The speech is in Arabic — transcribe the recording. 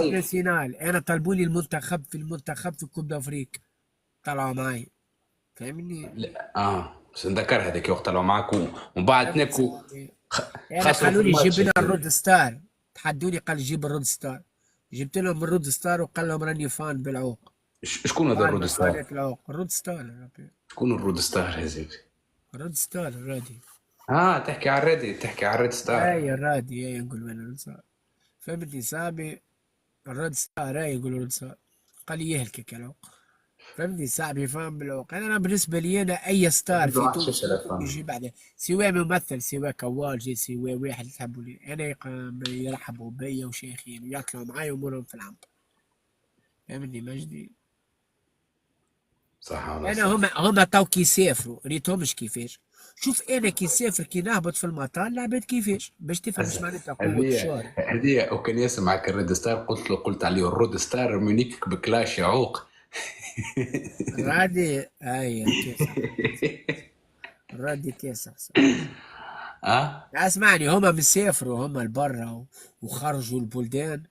ناسيونال، انا طلبوا لي المنتخب في كوب دافريك، طلعوا معي، فاهمني. لا بس نذكر هذاك وقت طلعوا معاك ومن بعد فهمت تنكوا. صاحبي. انا خسروا في قالوا لي جيب الماتش لنا هذاك. الرود ستار، تحدوني قال جيب الرود ستار، جبت لهم الرود ستار وقال لهم راني فان بالعوق، شكون هذا فان الرود من ستار؟ فانات العوق، الرود ستار يا ربي. شكون الرود ستار هذاك؟ الرود ستار الرادي. تحكي على الريد، تحكي على الريد ستار. اي الرادي، اي نقول وين الرود ستار، فهمتني صاحبي. الرود ستار، اي يقولوا الرود ستار، قال لي يهلكك العوق، فهمتني صاحبي، فاهم بالعوق. انا بالنسبه لي انا اي ستار عنده في واحد تونس شاشة ممكن فاهم. يجي بعده، سواء ممثل سواء كوالجي سواء واحد يحبوا لي انا يرحبوا بيا وشيخين وياكلوا معاي وامورهم في العنب، فهمتني مجدي. صح ولا انا صح؟ هما تو كي يسافروا ريتهمش كيفاش، شوف انا كي نسافر كي نهبط في المطار لعبت كيفاش باش تفهم ايش هسه معناتها قوه هذه الشهره. هذه وكان يسمعك الريد ستار قلت عليه الرود ستار مونيك بكلاش يعوق. الرادي اي كيسح، الرادي كيسح صح. اه اسمعني، هما مسافروا هما لبرا وخرجوا البلدان،